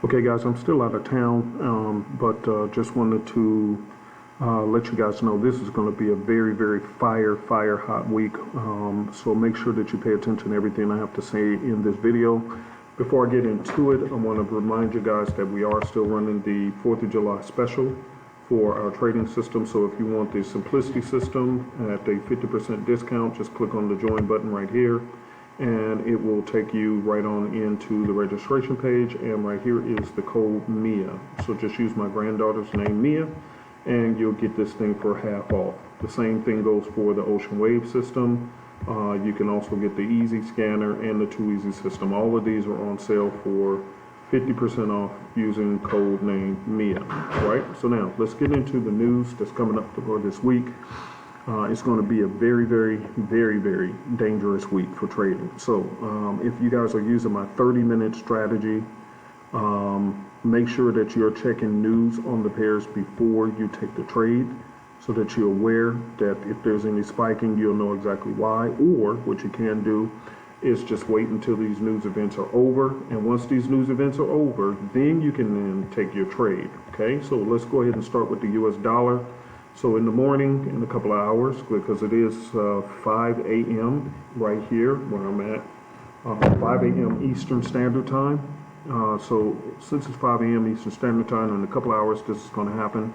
Okay guys, I'm still out of town, but just wanted to let you guys know this is going to be a very fire hot week. So make sure that you pay attention to everything I have to say in this video. Before I get into it, I want to remind you guys that we are still running the 4th of July special for our trading system. So if you want the simplicity system at a 50% discount, just click on the join button right here, and it will take you right on into the registration page. And right here is the code MIA. So just use my granddaughter's name, Mia, and you'll get this thing for half off. The same thing goes for the Ocean Wave system. You can also get the EZ scanner and the 2EZ system. All of these are on sale for 50% off using code name MIA. Right? So now let's get into the news that's coming up for this week. It's going to be a very dangerous week for trading. So if you guys are using my 30-minute strategy, make sure that you're checking news on the pairs before you take the trade, so that you're aware that if there's any spiking, you'll know exactly why. Or what you can do is just wait until these news events are over, and once these news events are over, then you can then take your trade. Okay, so let's go ahead and start with the US dollar. So in the morning, in a couple of hours, because it is 5 a.m. right here where I'm at, 5 a.m. Eastern Standard Time. So since it's 5 a.m. Eastern Standard Time, in a couple of hours this is going to happen.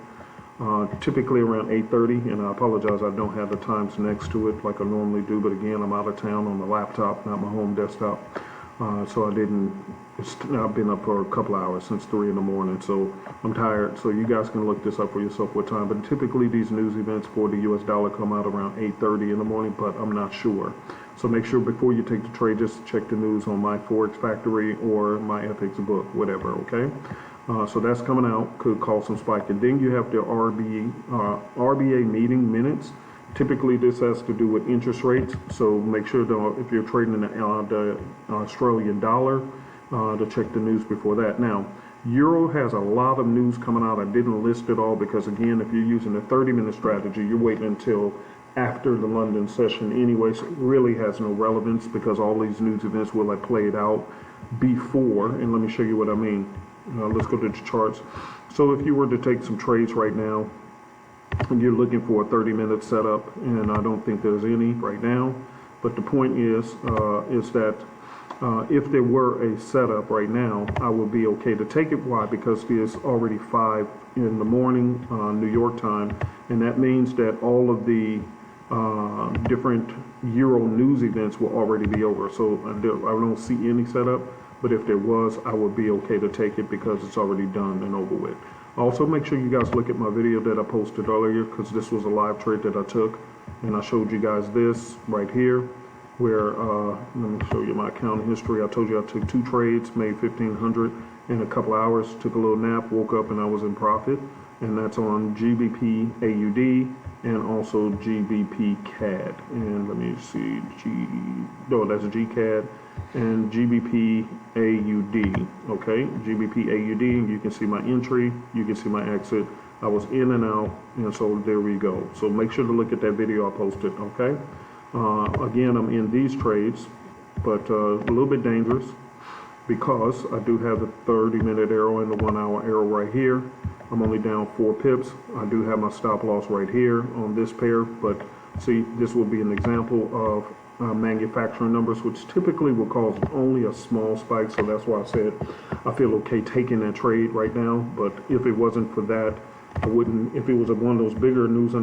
Typically around 8:30, and I apologize I don't have the times next to it like I normally do, but again, I'm out of town on the laptop, not my home desktop. So I've been up for a couple of hours, since 3 in the morning, so I'm tired. So you guys can look this up for yourself what time, but typically these news events for the US dollar come out around 8:30 in the morning, but I'm not sure. So make sure before you take the trade, just check the news on my Forex Factory or my FX book, whatever, okay? So that's coming out, could cause some spike. And then you have the RBA meeting minutes. Typically this has to do with interest rates, so make sure if you're trading in the Australian dollar, to check the news before that. Now, Euro has a lot of news coming out. I didn't list it all because, again, if you're using a 30-minute strategy, you're waiting until after the London session anyway, so it really has no relevance because all these news events will have played out before. And let me show you what I mean. Let's go to the charts. So if you were to take some trades right now, and you're looking for a 30-minute setup, and I don't think there's any right now, but the point is that if there were a setup right now, I would be okay to take it. Why? Because it's already 5 in the morning, New York time, and that means that all of the different Euro news events will already be over. So I don't see any setup, but if there was, I would be okay to take it because it's already done and over with. Also, make sure you guys look at my video that I posted earlier, because this was a live trade that I took, and I showed you guys this right here, where let me show you my account history. I told you I took 2 trades, made 1,500 in a couple hours, took a little nap, woke up, and I was in profit. And that's on GBP AUD and also GBP CAD. And let me see, that's GCAD and GBP AUD. Okay, GBP AUD, you can see my entry, you can see my exit. I was in and out, and so there we go. So make sure to look at that video I posted. Okay, again, I'm in these trades, but a little bit dangerous because I do have the 30-minute arrow and the 1-hour arrow right here. I'm only down 4 pips. I do have my stop loss right here on this pair, but see, this will be an example of manufacturing numbers, which typically will cause only a small spike. So that's why I said I feel okay taking that trade right now. But if it wasn't for that, I wouldn't. If it was one of those bigger news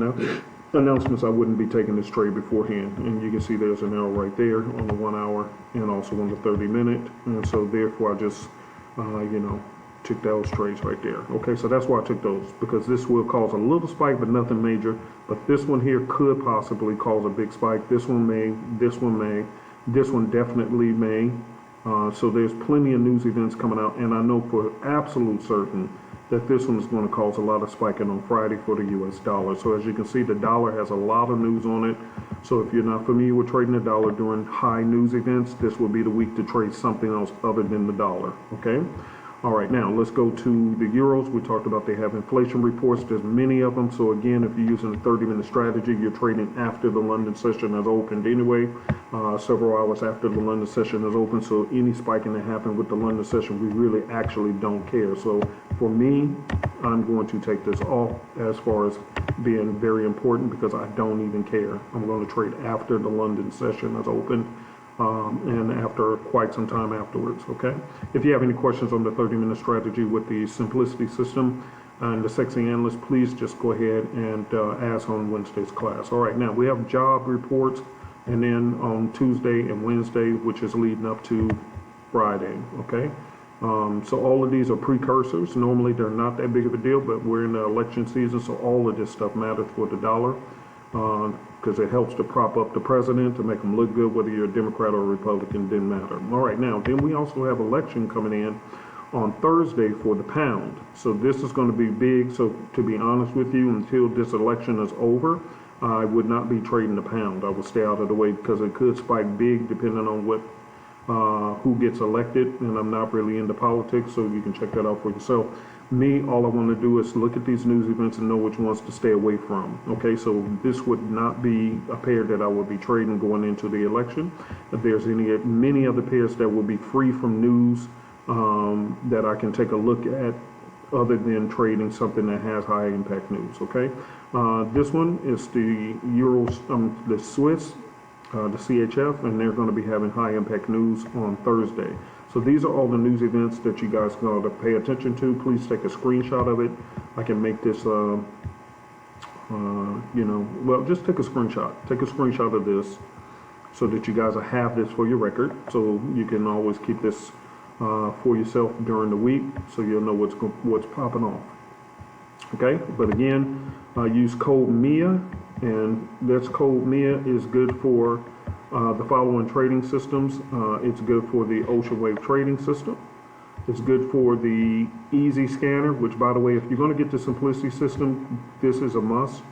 announcements, I wouldn't be taking this trade beforehand. And you can see there's an arrow right there on the 1-hour and also on the 30-minute. And so therefore, I just took those trades right there. Okay, so that's why I took those, because this will cause a little spike, but nothing major. But this one here could possibly cause a big spike. This one may, this one may, this one definitely may. So there's plenty of news events coming out, and I know for absolute certain that this one is going to cause a lot of spiking on Friday for the US dollar. So as you can see, the dollar has a lot of news on it. So if you're not familiar with trading the dollar during high news events, this will be the week to trade something else other than the dollar. Okay. All right, now let's go to the euros. We talked about they have inflation reports. There's many of them. So again, if you're using a 30-minute strategy, you're trading after the London session has opened anyway, several hours after the London session has opened. So any spiking that happened with the London session, we really actually don't care. So for me, I'm going to take this off as far as being very important because I don't even care. I'm going to trade after the London session has opened. And after quite some time afterwards, okay? If you have any questions on the 30-minute strategy with the simplicity system and the sexy analyst, please just go ahead and ask on Wednesday's class. All right, now we have job reports, and then on Tuesday and Wednesday, which is leading up to Friday, okay? So all of these are precursors. Normally they're not that big of a deal, but we're in the election season, so all of this stuff matters for the dollar. Because it helps to prop up the president, to make him look good, whether you're a Democrat or a Republican, didn't matter. All right, now, then we also have election coming in on Thursday for the pound. So this is going to be big. So to be honest with you, until this election is over, I would not be trading the pound. I would stay out of the way because it could spike big depending on what who gets elected, and I'm not really into politics, so you can check that out for yourself. Me, all I want to do is look at these news events and know which ones to stay away from. Okay, so this would not be a pair that I would be trading going into the election. If there's many other pairs that will be free from news that I can take a look at, other than trading something that has high impact news. Okay, this one is the Euros, the Swiss. The CHF, and they're going to be having high impact news on Thursday. So these are all the news events that you guys got to pay attention to. Please take a screenshot of it. I can make this, well, just take a screenshot. Take a screenshot of this so that you guys will have this for your record. So you can always keep this for yourself during the week, so you'll know what's popping off. Okay, but again, use code MIA, and this code MIA is good for the following trading systems. It's good for the Ocean Wave trading system. It's good for the EZ scanner, which, by the way, if you're going to get the simplicity system, this is a must.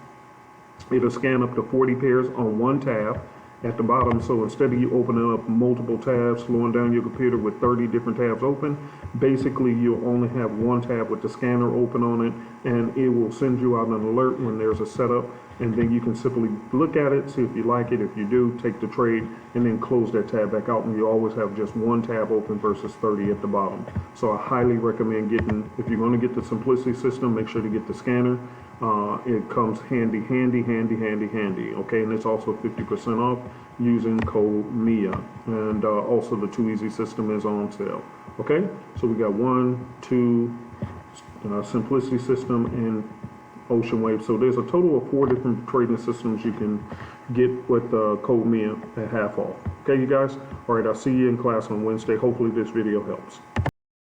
It'll scan up to 40 pairs on one tab at the bottom. So instead of you opening up multiple tabs, slowing down your computer with 30 different tabs open, basically you'll only have one tab with the scanner open on it, and it will send you out an alert when there's a setup, and then you can simply look at it, see if you like it. If you do, take the trade, and then close that tab back out, and you always have just one tab open versus 30 at the bottom. So I highly recommend getting, if you're going to get the simplicity system, make sure to get the scanner. It comes handy, okay, and it's also 50% off using code MIA, and also the 2 EZ system is on sale. Okay, so we got 1, 2, simplicity system, and Ocean Wave. So there's a total of 4 different trading systems you can get with code MIA at half off. Okay, you guys. All right, I'll see you in class on Wednesday. Hopefully this video helps.